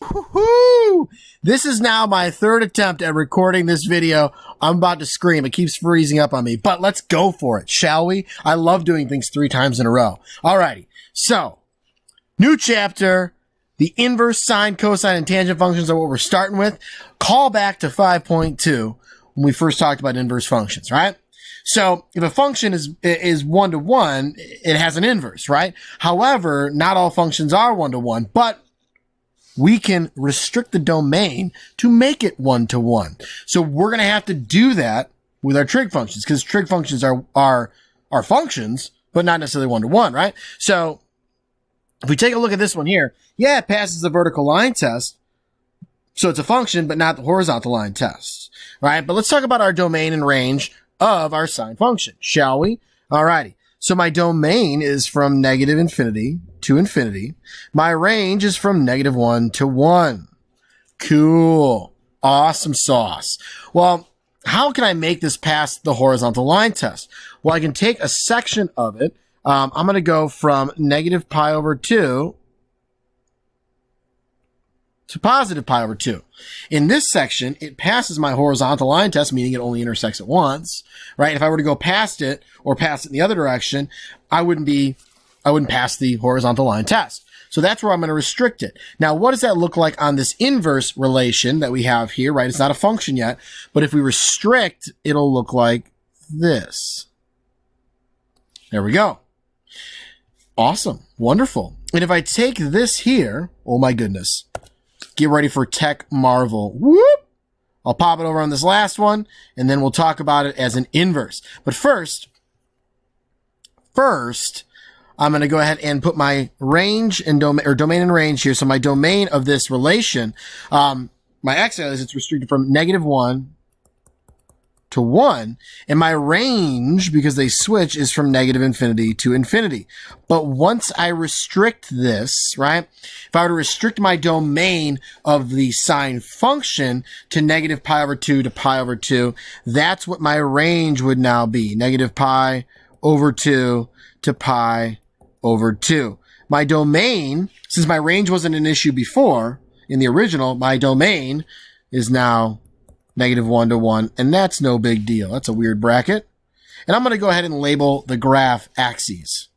Woohoo! This is now my third attempt at recording this video. I'm about to scream. It keeps freezing up on me, but let's go for it, shall we? I love doing things 3 times in a row. Alrighty. So, new chapter. The inverse, sine, cosine, and tangent functions are what we're starting with. Call back to 5.2 when we first talked about inverse functions, right? So if a function is one-to-one, it has an inverse, right? However, not all functions are one-to-one, but we can restrict the domain to make it one-to-one. So we're going to have to do that with our trig functions, because trig functions are functions, but not necessarily one-to-one, right? So if we take a look at this one here, yeah, it passes the vertical line test. So it's a function, but not the horizontal line test, right? But let's talk about our domain and range of our sine function, shall we? Alrighty. So my domain is from negative infinity to infinity. My range is from -1 to 1. Cool. Awesome sauce. Well, how can I make this pass the horizontal line test? Well, I can take a section of it. I'm going to go from -π/2 to +π/2. In this section, it passes my horizontal line test, meaning it only intersects at once, right? If I were to go past it or pass it in the other direction, I wouldn't pass the horizontal line test. So that's where I'm going to restrict it. Now, what does that look like on this inverse relation that we have here, right? It's not a function yet, but if we restrict, it'll look like this. There we go. Awesome. Wonderful. And if I take this here, oh my goodness. Get ready for tech marvel. Whoop! I'll pop it over on this last one, and then we'll talk about it as an inverse. But first, I'm going to go ahead and put my range and domain and range here. So my domain of this relation, my x-axis, it's restricted from -1 to 1, and my range, because they switch, is from negative infinity to infinity. But once I restrict this, right, if I were to restrict my domain of the sine function to -π/2 to π/2, that's what my range would now be, -π/2 to π/2. My domain, since my range wasn't an issue before, in the original, my domain is now -1 to 1, and that's no big deal. That's a weird bracket. And I'm going to go ahead and label the graph axes.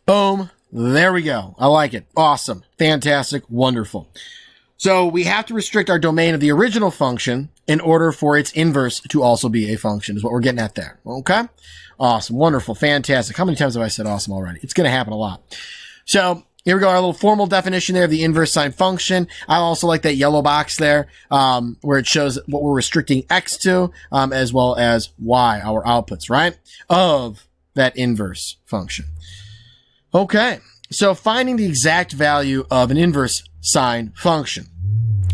Boom. There we go. I like it. Awesome. Fantastic. Wonderful. So we have to restrict our domain of the original function in order for its inverse to also be a function, is what we're getting at there. Okay? Awesome. Wonderful. Fantastic. How many times have I said awesome already? It's going to happen a lot. So here we go, our little formal definition there of the inverse sine function. I also like that yellow box there, where it shows what we're restricting x to, as well as y, our outputs, right, of that inverse function. Okay, so finding the exact value of an inverse sine function.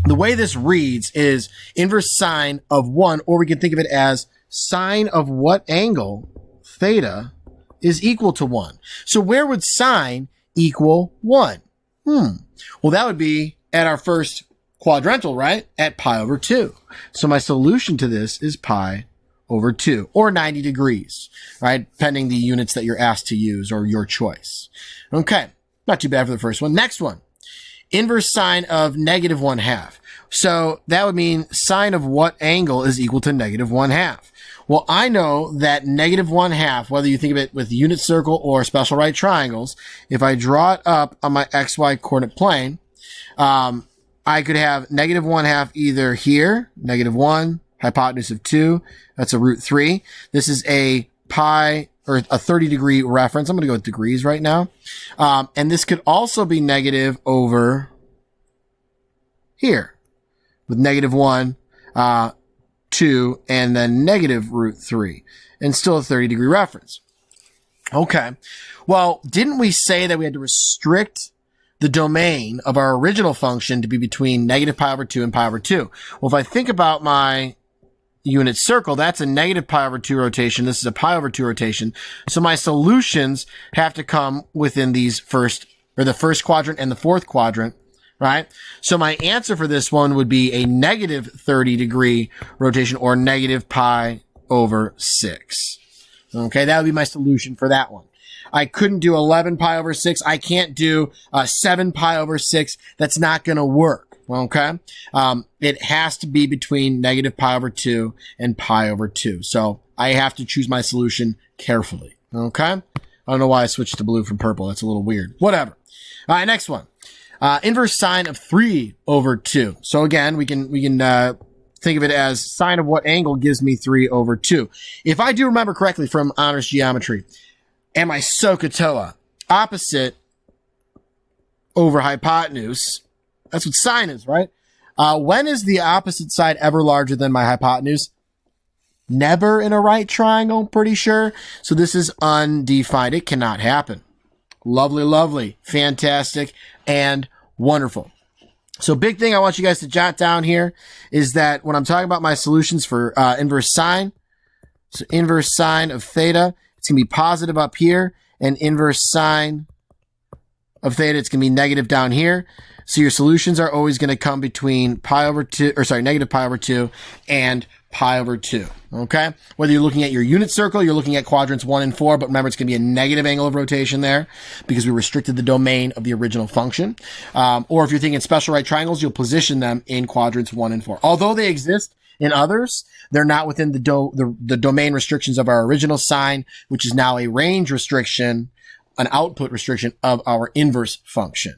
The way this reads is inverse sine of 1, or we can think of it as sine of what angle, theta, is equal to 1. So where would sine equal 1? Well, that would be at our first quadrantal, right? At π/2. So my solution to this is π/2, or 90 degrees, right? Depending the units that you're asked to use, or your choice. Okay. Not too bad for the first one. Next one. Inverse sine of -1/2. So that would mean sine of what angle is equal to -1/2? Well, I know that -1/2, whether you think of it with unit circle or special right triangles, if I draw it up on my XY coordinate plane, I could have -1/2 either here, -1, hypotenuse of 2, that's a √3. This is a pi, or a 30-degree reference. I'm going to go with degrees right now. And this could also be negative over here, with -1, 2, and then -√3, and still a 30-degree reference. Okay. Well, didn't we say that we had to restrict the domain of our original function to be between -π/2 and π/2? Well, if I think about my unit circle, that's a -π/2 rotation. This is a π/2 rotation. So my solutions have to come within these the first quadrant and the fourth quadrant, right? So my answer for this one would be a -30-degree rotation, or -π/6. Okay, that would be my solution for that one. I couldn't do 11 pi over 6. I can't do 7 pi over 6. That's not going to work. Okay. It has to be between negative pi over 2 and pi over 2. So I have to choose my solution carefully. Okay. I don't know why I switched to blue from purple. That's a little weird. Whatever. All right. Next one. Inverse sine of 3 over 2. So again, we can think of it as sine of what angle gives me 3 over 2. If I do remember correctly from honors geometry, and my SOHCAHTOA, opposite over hypotenuse, that's what sine is, right? When is the opposite side ever larger than my hypotenuse? Never in a right triangle, I'm pretty sure. So this is undefined. It cannot happen. Lovely, lovely, fantastic, and wonderful. So big thing I want you guys to jot down here is that when I'm talking about my solutions for inverse sine, so inverse sine of theta, it's going to be positive up here, and inverse sine of theta, it's going to be negative down here. So your solutions are always going to come between pi over 2, or sorry, negative pi over 2 and pi over 2. Okay? Whether you're looking at your unit circle, you're looking at quadrants 1 and 4, but remember it's going to be a negative angle of rotation there because we restricted the domain of the original function. Or if you're thinking special right triangles, you'll position them in quadrants 1 and 4. Although they exist in others, they're not within the domain restrictions of our original sine, which is now a range restriction, an output restriction of our inverse function.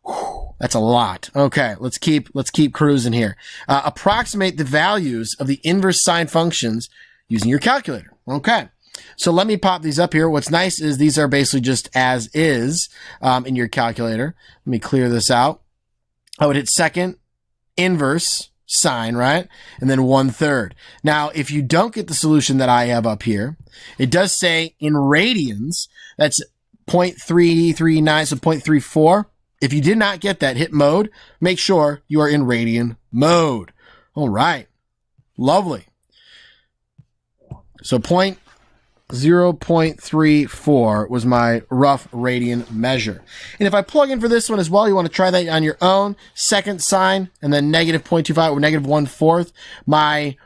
Whew, that's a lot. Okay, let's keep cruising here. Approximate the values of the inverse sine functions using your calculator. Okay, so let me pop these up here. What's nice is these are basically just as is in your calculator. Let me clear this out. I would hit second inverse sine, right? And then 1/3. Now, if you don't get the solution that I have up here, it does say in radians, that's 0.339, so 0.34. If you did not get that, hit mode. Make sure you are in radian mode. All right. Lovely. So 0.34 was my rough radian measure. And if I plug in for this one as well, you want to try that on your own. Second sine and then negative 0.25 or negative 1/4. My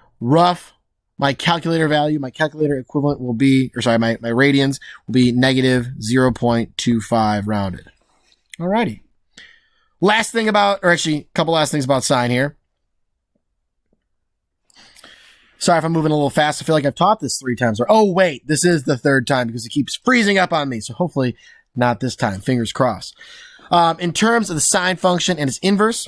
calculator value, my calculator equivalent will be, or sorry, my radians will be negative 0.25 rounded. Alrighty. Last thing about, or actually a couple last things about sine here. Sorry if I'm moving a little fast. I feel like I've taught this 3 times. Oh, wait, this is the 3rd time because it keeps freezing up on me. So hopefully not this time. Fingers crossed. In terms of the sine function and its inverse,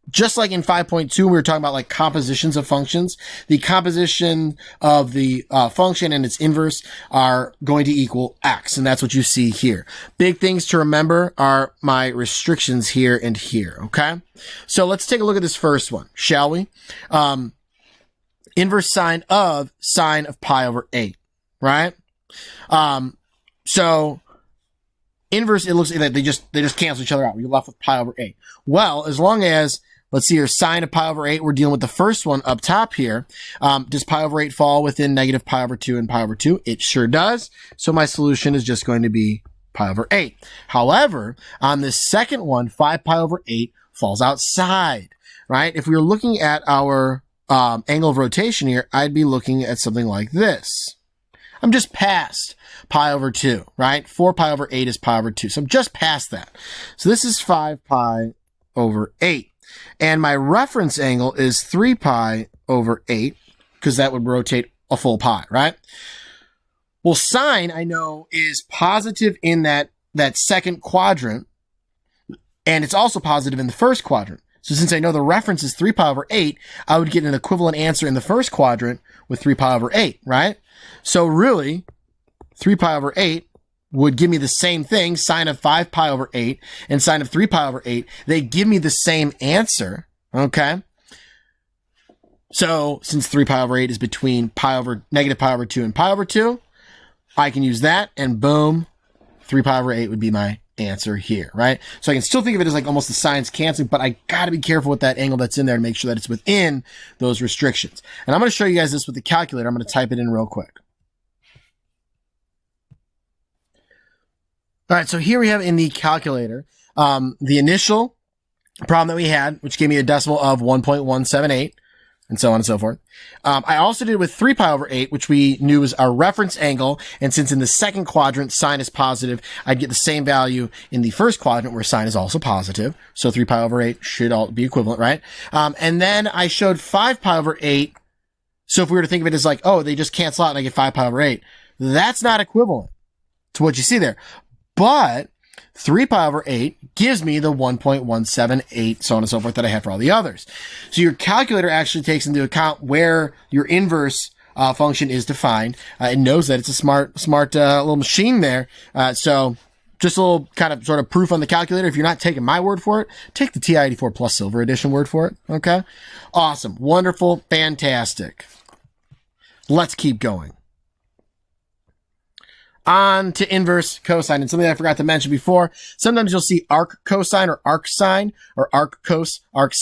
just like in 5.2, we were talking about like compositions of functions. The composition of the function and its inverse are going to equal x, and that's what you see here. Big things to remember are my restrictions here and here, okay? So let's take a look at this first one, shall we? Inverse sine of pi over 8, right? So inverse, it looks like they just cancel each other out. You're left with pi over 8. Well, as long as, let's see here, sine of pi over 8, we're dealing with the first one up top here. Does pi over 8 fall within negative pi over 2 and pi over 2? It sure does. So my solution is just going to be pi over 8. However, on this second one, 5 pi over 8 falls outside, right? If we were looking at our angle of rotation here, I'd be looking at something like this. I'm just past pi over 2, right? 4 pi over 8 is pi over 2. So I'm just past that. So this is 5 pi over 8. And my reference angle is 3 pi over 8, because that would rotate a full pi, right? Well, sine, I know, is positive in that second quadrant, and it's also positive in the first quadrant. So since I know the reference is 3 pi over 8, I would get an equivalent answer in the first quadrant with 3 pi over 8, right? So really, 3 pi over 8 would give me the same thing, sine of 5 pi over 8 and sine of 3 pi over 8. They give me the same answer, okay? So since 3 pi over 8 is between negative pi over 2 and pi over 2, I can use that, and boom, 3 pi over 8 would be my answer here, right? So I can still think of it as like almost the signs canceling, but I got to be careful with that angle that's in there to make sure that it's within those restrictions. And I'm going to show you guys this with the calculator. I'm going to type it in real quick. All right, so here we have in the calculator the initial problem that we had, which gave me a decimal of 1.178, and so on and so forth. I also did it with 3 pi over 8, which we knew was our reference angle. And since in the second quadrant, sine is positive, I'd get the same value in the first quadrant where sine is also positive. So 3 pi over 8 should all be equivalent, right? And then I showed 5 pi over 8. So if we were to think of it as like, oh, they just cancel out and I get 5 pi over 8, that's not equivalent to what you see there. But 3 pi over 8 gives me the 1.178, so on and so forth, that I have for all the others. So your calculator actually takes into account where your inverse function is defined. It knows that it's a smart little machine there. So just a little kind of sort of proof on the calculator. If you're not taking my word for it, take the TI-84 Plus Silver Edition word for it. Okay? Awesome. Wonderful. Fantastic. Let's keep going. On to inverse cosine. And something I forgot to mention before, sometimes you'll see arc cosine or arc sine or arc cos, arc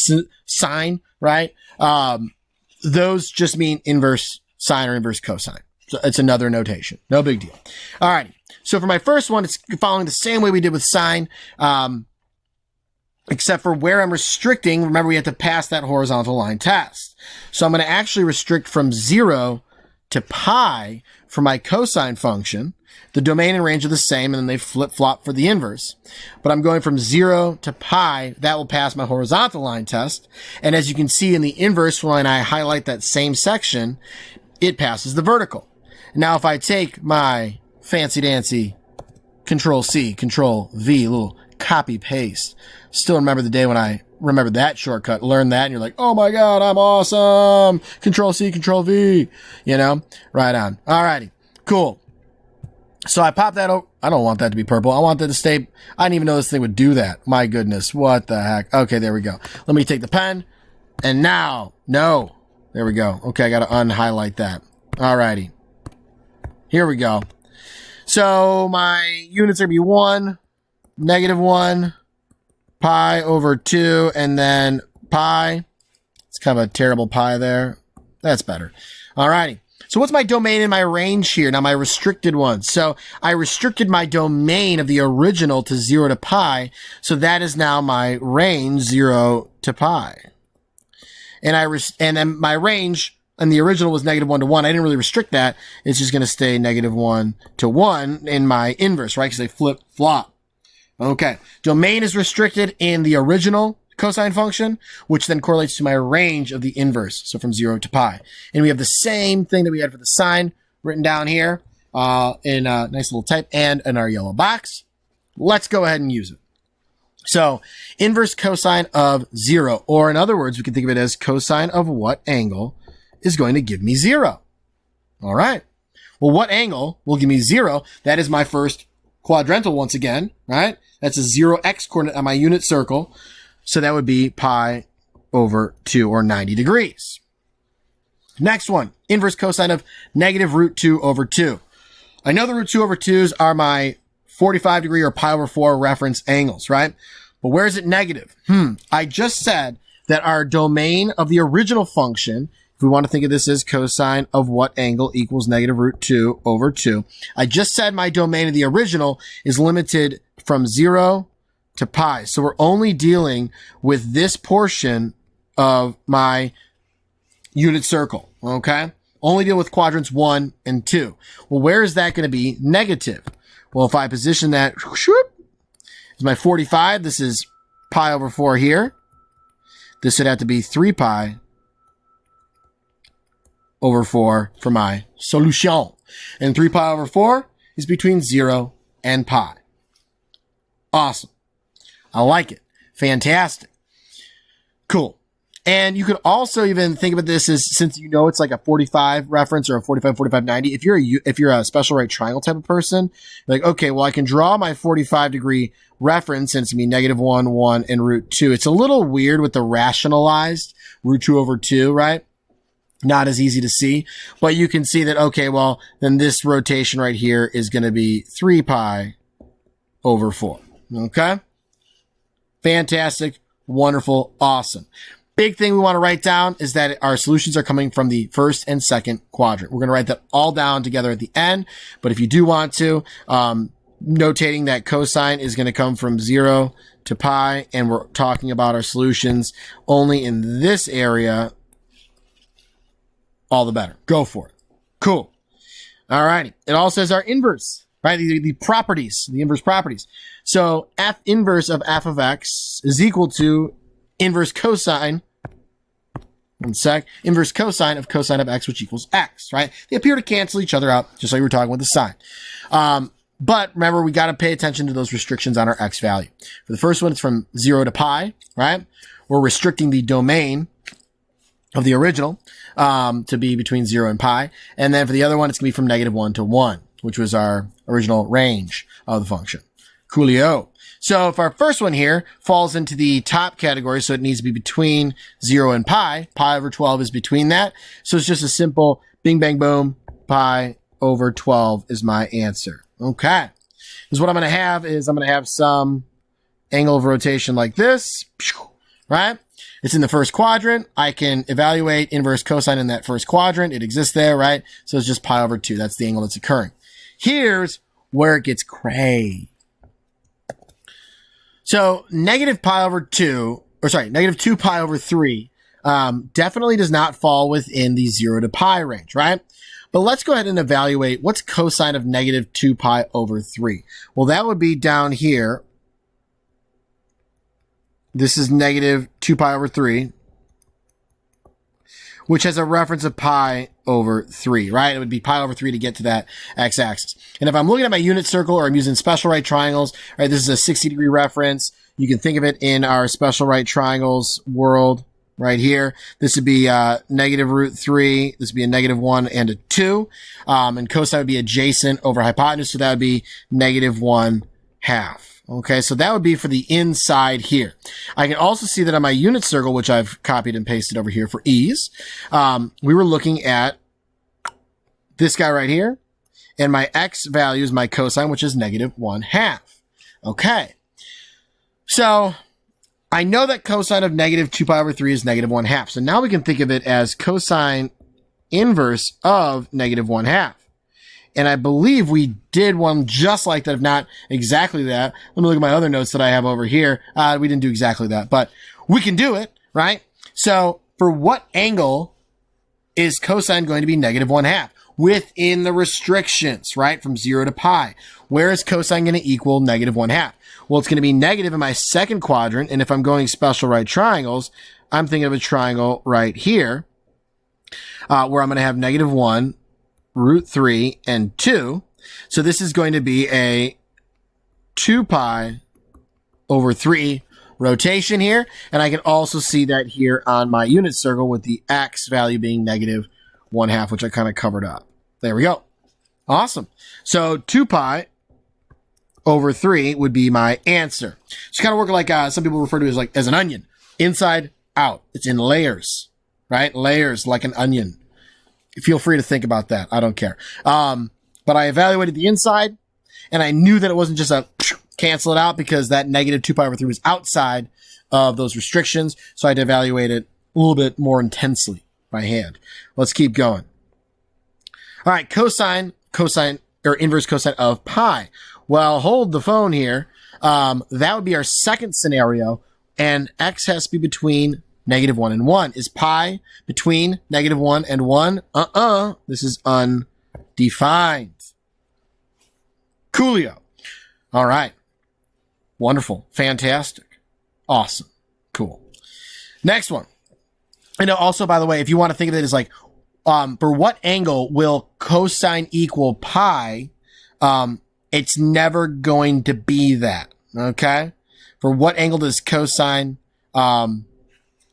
sine, right? Those just mean inverse sine or inverse cosine. So it's another notation. No big deal. All right. So for my first one, it's following the same way we did with sine, except for where I'm restricting. Remember, we have to pass that horizontal line test. So I'm going to actually restrict from 0 to pi for my cosine function. The domain and range are the same, and then they flip-flop for the inverse. But I'm going from 0 to pi. That will pass my horizontal line test. And as you can see in the inverse, when I highlight that same section, it passes the vertical. Now, if I take my fancy-dancy Control-C, Control-V, little copy-paste, still remember the day when I remembered that shortcut, learned that, and you're like, oh my God, I'm awesome. Control-C, Control-V, you know, right on. All righty, cool. So I pop that over. I don't want that to be purple. I want that to stay. I didn't even know this thing would do that. My goodness. What the heck? Okay, there we go. Let me take the pen. And now, no. There we go. Okay, I got to unhighlight that. Alrighty. Here we go. So my units are going to be 1, -1, pi over 2, and then pi. It's kind of a terrible pi there. That's better. Alrighty. So what's my domain and my range here? Now my restricted one. So I restricted my domain of the original to 0 to pi. So that is now my range 0 to pi. And and then my range and the original was -1 to 1. I didn't really restrict that. It's just going to stay -1 to 1 in my inverse, right? Because they flip flop. Okay. Domain is restricted in the original cosine function, which then correlates to my range of the inverse, so from 0 to pi. And we have the same thing that we had for the sine written down here in a nice little type and in our yellow box. Let's go ahead and use it. So inverse cosine of 0, or in other words, we can think of it as cosine of what angle is going to give me 0. All right. Well, what angle will give me 0? That is my first quadrantal once again, right? That's a 0x coordinate on my unit circle. So that would be pi over 2, or 90 degrees. Next one, inverse cosine of -√2 over 2. I know the √2/2s are my 45 degree or pi over 4 reference angles, right? But where is it negative? I just said that our domain of the original function, if we want to think of this as cosine of what angle equals -√2 over 2, I just said my domain of the original is limited from 0 to pi. So we're only dealing with this portion of my unit circle, okay? Only deal with quadrants 1 and 2. Well, where is that going to be negative? Well, if I position that, is my 45. This is pi over 4 here. This would have to be 3 pi over 4 for my solution. And 3 pi over 4 is between 0 and pi. Awesome. I like it. Fantastic. Cool. And you could also even think about this as, since you know it's like a 45 reference or a 45, 45, 90. If you're a special right triangle type of person, you're like, okay, well, I can draw my 45 degree reference, and it's going to be -1, 1, and √2. It's a little weird with the rationalized √2 over 2, right? Not as easy to see, but you can see that, okay, well, then this rotation right here is going to be 3 pi over 4. Okay? Fantastic, wonderful, awesome. Big thing we want to write down is that our solutions are coming from the first and second quadrant. We're going to write that all down together at the end, but if you do want to, notating that cosine is going to come from 0 to pi, and we're talking about our solutions only in this area all the better. Go for it. Cool. All righty. It all says our inverse, right? The properties, the inverse properties. So f inverse of f of x is equal to inverse cosine, inverse cosine of cosine of x, which equals x, right? They appear to cancel each other out, just like we were talking with the sine. But remember, we got to pay attention to those restrictions on our x value. For the first one, it's from 0 to pi, right? We're restricting the domain of the original to be between 0 and pi. And then for the other one, it's going to be from -1 to 1, which was our original range of the function. Coolio. So if our first one here falls into the top category, so it needs to be between 0 and pi over 12 is between that. So it's just a simple bing, bang, boom, pi over 12 is my answer. Okay. Because what I'm going to have is I'm going to have some angle of rotation like this, right? It's in the first quadrant. I can evaluate inverse cosine in that first quadrant. It exists there, right? So it's just pi over 2. That's the angle that's occurring. Here's where it gets cray. So negative pi over 2, or sorry, negative 2 pi over 3 definitely does not fall within the 0 to pi range, right? But let's go ahead and evaluate what's cosine of negative 2 pi over 3. Well, that would be down here. This is negative 2 pi over 3, which has a reference of pi over 3, right? It would be pi over 3 to get to that x-axis. And if I'm looking at my unit circle or I'm using special right triangles, right, this is a 60-degree reference. You can think of it in our special right triangles world right here. This would be negative root 3. This would be a -1 and a 2. And cosine would be adjacent over hypotenuse, so that would be -1/2. Okay, so that would be for the inside here. I can also see that on my unit circle, which I've copied and pasted over here for ease, we were looking at this guy right here, and my x value is my cosine, which is -1/2. Okay, so I know that cosine of negative 2 pi over 3 is -1/2. So now we can think of it as cosine inverse of -1/2. And I believe we did one just like that, if not exactly that. Let me look at my other notes that I have over here. We didn't do exactly that, but we can do it, right? So for what angle is cosine going to be -1/2? Within the restrictions, right? From 0 to pi. Where is cosine going to equal -1/2? Well, it's going to be negative in my second quadrant. And if I'm going special right triangles, I'm thinking of a triangle right here, where I'm going to have -1, root 3, and 2. So this is going to be a 2 pi over 3 rotation here. And I can also see that here on my unit circle with the x value being -1/2, which I kind of covered up. There we go. Awesome. So 2 pi over 3 would be my answer. It's kind of working like some people refer to it as an onion. Inside out. It's in layers, right? Layers like an onion. Feel free to think about that. I don't care. But I evaluated the inside, and I knew that it wasn't just a cancel it out because that -2 pi over 3 was outside of those restrictions. So I had to evaluate it a little bit more intensely by hand. Let's keep going. All right, cosine, or inverse cosine of pi. Well, hold the phone here. That would be our second scenario, and x has to be between -1 and 1. Is pi between -1 and 1? This is undefined. Coolio. All right. Wonderful. Fantastic. Awesome. Cool. Next one. And also, by the way, if you want to think of it as like, for what angle will cosine equal pi? It's never going to be that. Okay. For what angle does cosine,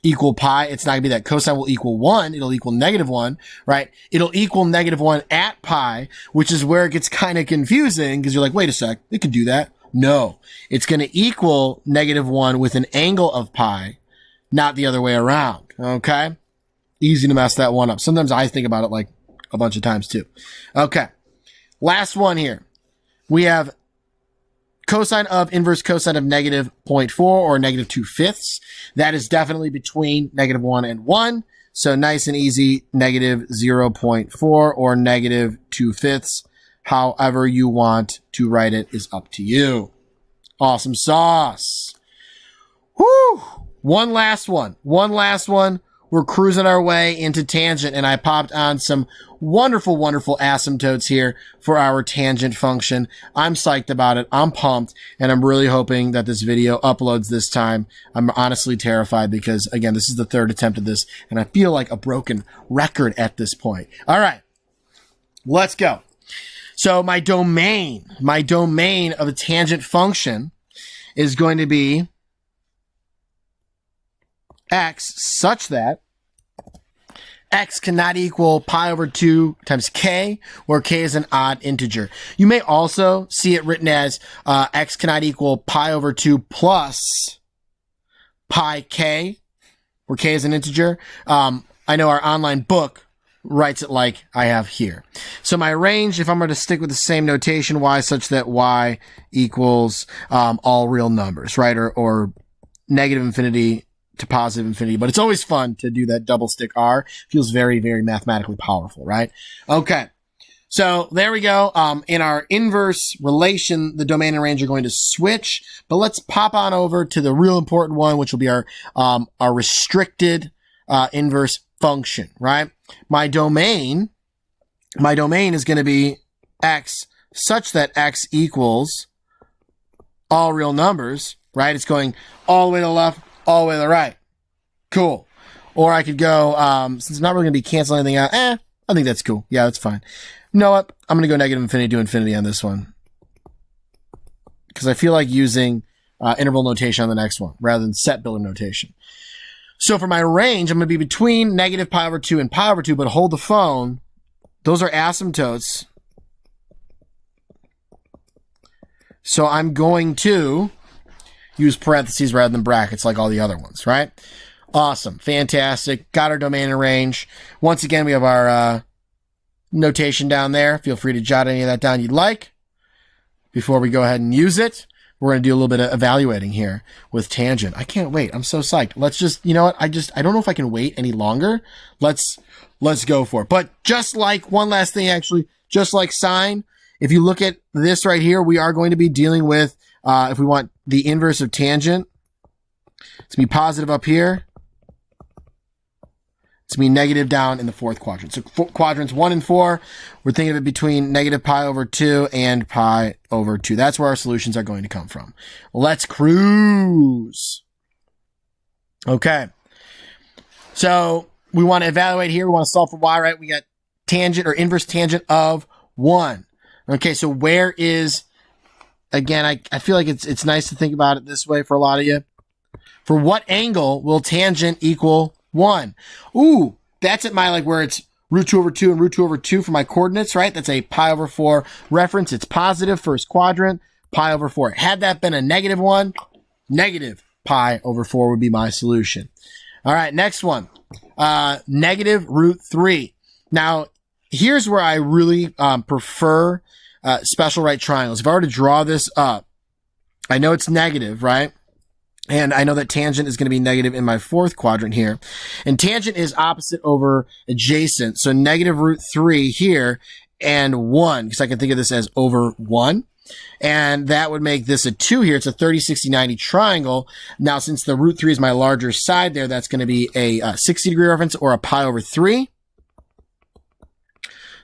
equal pi? It's not gonna be that. Cosine will equal 1. It'll equal -1, right? It'll equal -1 at pi, which is where it gets kind of confusing because you're like, wait a sec, it could do that. No, it's going to equal -1 with an angle of pi, not the other way around. Okay. Easy to mess that one up. Sometimes I think about it like a bunch of times too. Okay. Last one here. We have cosine of inverse cosine of -0.4 or -2/5. That is definitely between -1 and 1. So nice and easy, -0.4 or -2/5. However you want to write it is up to you. Awesome sauce. Whoo! One last one. we're cruising our way into tangent, and I popped on some wonderful, wonderful asymptotes here for our tangent function. I'm psyched about it. I'm pumped, and I'm really hoping that this video uploads this time. I'm honestly terrified because, again, this is the third attempt at this, and I feel like a broken record at this point. All right, let's go. So my domain of a tangent function is going to be x such that x cannot equal pi over 2 times k, where k is an odd integer. You may also see it written as x cannot equal pi over 2 plus pi k, where k is an integer. I know our online book writes it like I have here. So my range, if I'm going to stick with the same notation, y such that y equals all real numbers, right? Or negative infinity to positive infinity, but it's always fun to do that double stick R. Feels very, very mathematically powerful, right? Okay. So there we go. In our inverse relation, the domain and range are going to switch, but let's pop on over to the real important one, which will be our restricted, inverse function, right? My domain is going to be x such that x equals all real numbers, right? It's going all the way to the left, all the way to the right. Cool. Or I could go, since I'm not really going to be canceling anything out, I think that's cool. Yeah, that's fine. You know what? I'm going to go negative infinity to infinity on this one, because I feel like using interval notation on the next one rather than set builder notation. So for my range, I'm going to be between negative pi over 2 and pi over 2, but hold the phone. Those are asymptotes. So I'm going to use parentheses rather than brackets like all the other ones, right? Awesome. Fantastic. Got our domain and range. Once again, we have our notation down there. Feel free to jot any of that down you'd like before we go ahead and use it. We're going to do a little bit of evaluating here with tangent. I can't wait. I'm so psyched. Let's just, you know what? I don't know if I can wait any longer. Let's go for it. But just like one last thing, actually, just like sine, if you look at this right here, we are going to be dealing with, if we want the inverse of tangent, it's going to be positive up here. It's going to be negative down in the fourth quadrant. So quadrants 1 and 4, we're thinking of it between negative pi over 2 and pi over 2. That's where our solutions are going to come from. Let's cruise. Okay. So we want to evaluate here. We want to solve for y, right? We got tangent or inverse tangent of 1. Okay, so where is, again, I feel like it's nice to think about it this way for a lot of you. For what angle will tangent equal 1? Ooh, that's at my, like, where it's root 2 over 2 and root 2 over 2 for my coordinates, right? That's a pi over 4 reference. It's positive, first quadrant, pi over 4. Had that been a negative one, negative pi over 4 would be my solution. All right, next one, negative root 3. Now, here's where I really prefer special right triangles. If I were to draw this up, I know it's negative, right? And I know that tangent is going to be negative in my fourth quadrant here. And tangent is opposite over adjacent. So negative root 3 here and 1, because I can think of this as over 1. And that would make this a 2 here. It's a 30, 60, 90 triangle. Now, since the root 3 is my larger side there, that's going to be a 60-degree reference or a pi over 3.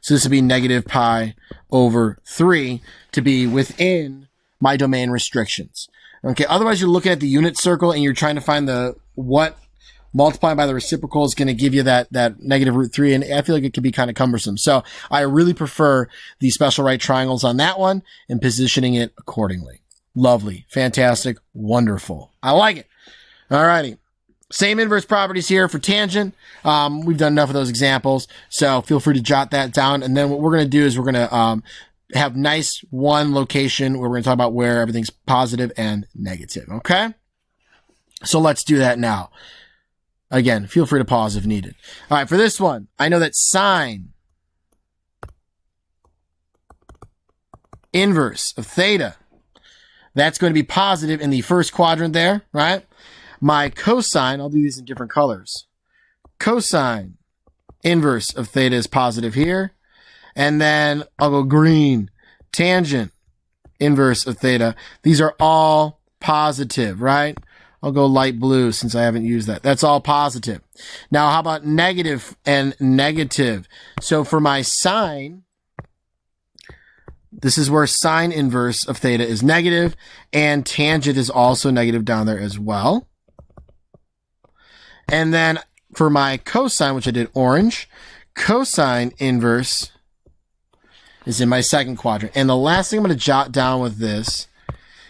So this would be negative pi over 3 to be within my domain restrictions. Okay, otherwise you're looking at the unit circle and you're trying to find what multiplying by the reciprocal is going to give you that negative root 3, and I feel like it can be kind of cumbersome. So I really prefer the special right triangles on that one and positioning it accordingly. Lovely, fantastic, wonderful. I like it. All righty. Same inverse properties here for tangent. We've done enough of those examples, so feel free to jot that down. And then what we're going to do is we're going to have nice one location where we're going to talk about where everything's positive and negative, okay? So let's do that now. Again, feel free to pause if needed. All right, for this one, I know that sine inverse of theta, that's going to be positive in the first quadrant there, right? My cosine, I'll do these in different colors. Cosine inverse of theta is positive here. And then I'll go green, tangent inverse of theta. These are all positive, right? I'll go light blue since I haven't used that. That's all positive. Now, how about negative and negative? So for my sine, this is where sine inverse of theta is negative, and tangent is also negative down there as well. And then for my cosine, which I did orange, cosine inverse is in my second quadrant. And the last thing I'm going to jot down with this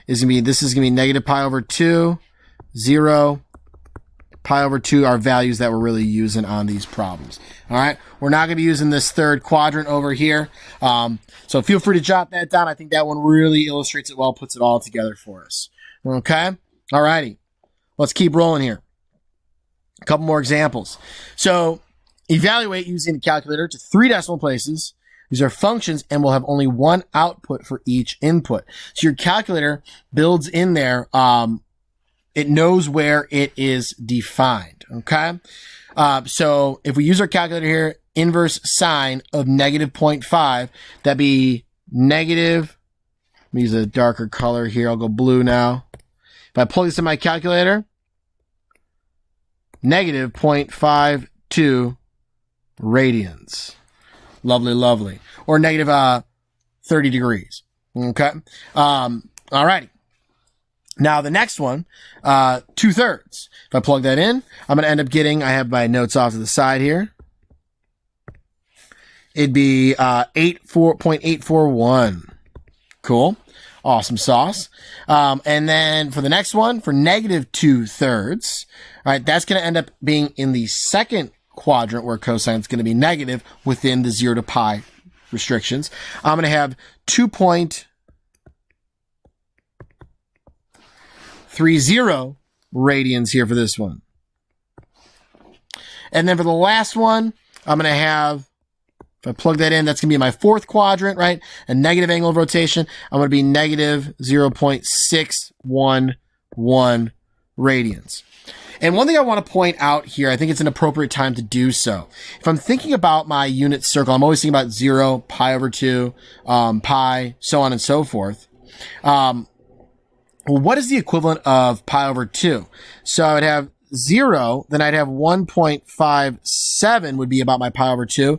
is going to be negative pi over 2, 0, pi over 2 are values that we're really using on these problems. All right, we're not going to be using this third quadrant over here. So feel free to jot that down. I think that one really illustrates it well, puts it all together for us. Okay, all righty, let's keep rolling here. A couple more examples. So evaluate using the calculator to 3 decimal places. These are functions, and we'll have only one output for each input. So your calculator builds in there, it knows where it is defined, okay? So if we use our calculator here, inverse sine of negative 0.5, that'd be negative, let me use a darker color here, I'll go blue now. If I plug this in my calculator, negative 0.52 radians. Lovely, lovely. Or negative 30 degrees. Okay. All righty. Now the next one, 2/3. If I plug that in, I'm going to end up getting, I have my notes off to the side here. It'd be 0.841. Cool. Awesome sauce. And then for the next one, for negative 2/3, all right, that's going to end up being in the second quadrant where cosine is going to be negative within the 0 to pi restrictions. I'm going to have 2.30 radians here for this one. And then for the last one, I'm going to have, if I plug that in, that's going to be my fourth quadrant, right? A negative angle of rotation. I'm going to be negative 0.611 radians. And one thing I want to point out here, I think it's an appropriate time to do so. If I'm thinking about my unit circle, I'm always thinking about 0, pi over 2, pi, so on and so forth. Well, what is the equivalent of pi over 2? So I would have 0, then I'd have 1.57 would be about my pi over 2,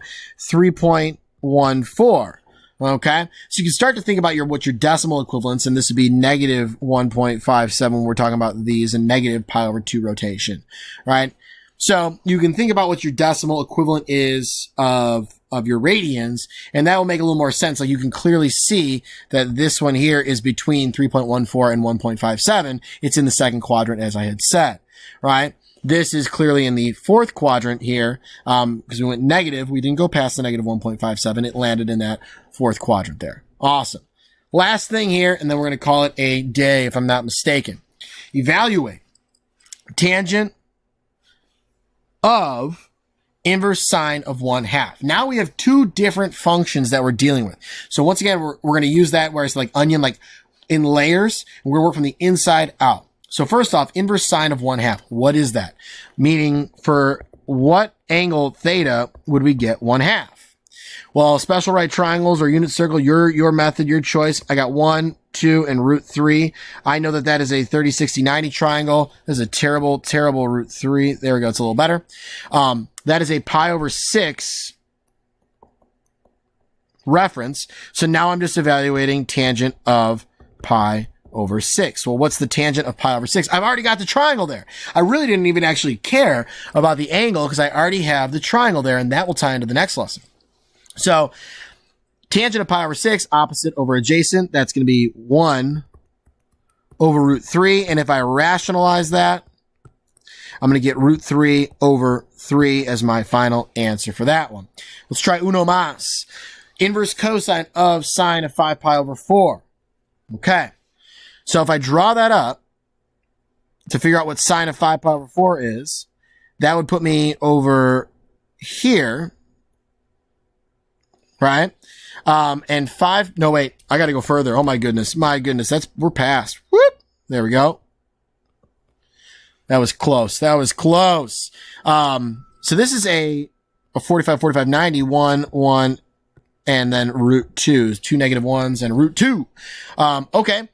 3.14. Okay, so you can start to think about what your decimal equivalents, and this would be negative 1.57 when we're talking about these, and negative pi over 2 rotation, right? So you can think about what your decimal equivalent is of your radians, and that will make a little more sense. Like you can clearly see that this one here is between 3.14 and 1.57. It's in the second quadrant, as I had said, right? This is clearly in the fourth quadrant here, because we went negative. We didn't go past the negative 1.57. It landed in that fourth quadrant there. Awesome. Last thing here, and then we're going to call it a day, if I'm not mistaken. Evaluate tangent of inverse sine of 1/2. Now we have 2 different functions that we're dealing with. So once again, we're going to use that where it's like onion, like in layers. And we're going to work from the inside out. So first off, inverse sine of 1/2. What is that? Meaning for what angle theta would we get 1/2? Well, special right triangles or unit circle, your method, your choice. I got 1, 2, and root 3. I know that is a 30, 60, 90 triangle. This is a terrible, terrible root 3. There we go. It's a little better. That is a pi over 6 reference. So now I'm just evaluating tangent of pi over 6. Well, what's the tangent of pi over 6? I've already got the triangle there. I really didn't even actually care about the angle because I already have the triangle there, and that will tie into the next lesson. So tangent of pi over 6, opposite over adjacent, that's going to be 1 over root 3. And if I rationalize that, I'm going to get root 3 over 3 as my final answer for that one. Let's try uno más. Inverse cosine of sine of 5 pi over 4. Okay. So if I draw that up to figure out what sine of 5 pi over 4 is, that would put me over here, right? And 5, no, wait, I got to go further. Oh my goodness. We're past. Whoop. There we go. That was close. So this is a 45, 45, 90, 1, 1, and then root 2, 2 negative 1s and root 2. Okay.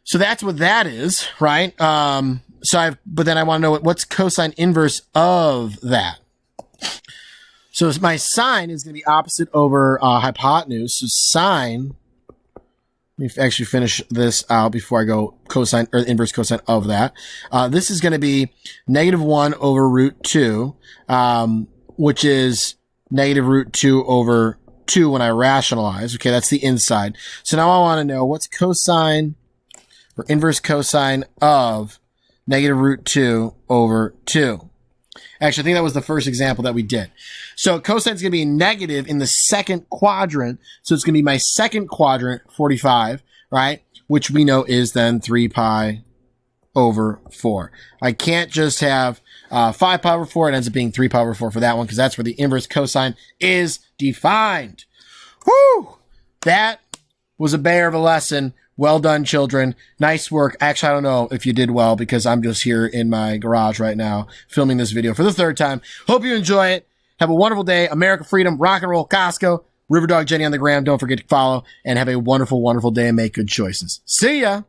So that's what that is, right? but then I want to know what's cosine inverse of that. So my sine is going to be opposite over hypotenuse. So sine, let me actually finish this out before I go cosine or inverse cosine of that. This is going to be -1 over root 2, which is -√2 over 2 when I rationalize. Okay, that's the inside. So now I want to know what's cosine or inverse cosine of -√2 over 2. Actually, I think that was the first example that we did. So cosine is going to be negative in the second quadrant. So it's going to be my second quadrant, 45, right? Which we know is then 3 pi over 4. I can't just have 5 pi over 4. It ends up being 3 pi over 4 for that one because that's where the inverse cosine is defined. Woo! That was a bear of a lesson. Well done, children. Nice work. Actually, I don't know if you did well because I'm just here in my garage right now filming this video for the third time. Hope you enjoy it. Have a wonderful day. America, freedom, rock and roll, Costco, Riverdog Jenny on the gram. Don't forget to follow and have a wonderful, wonderful day and make good choices. See ya.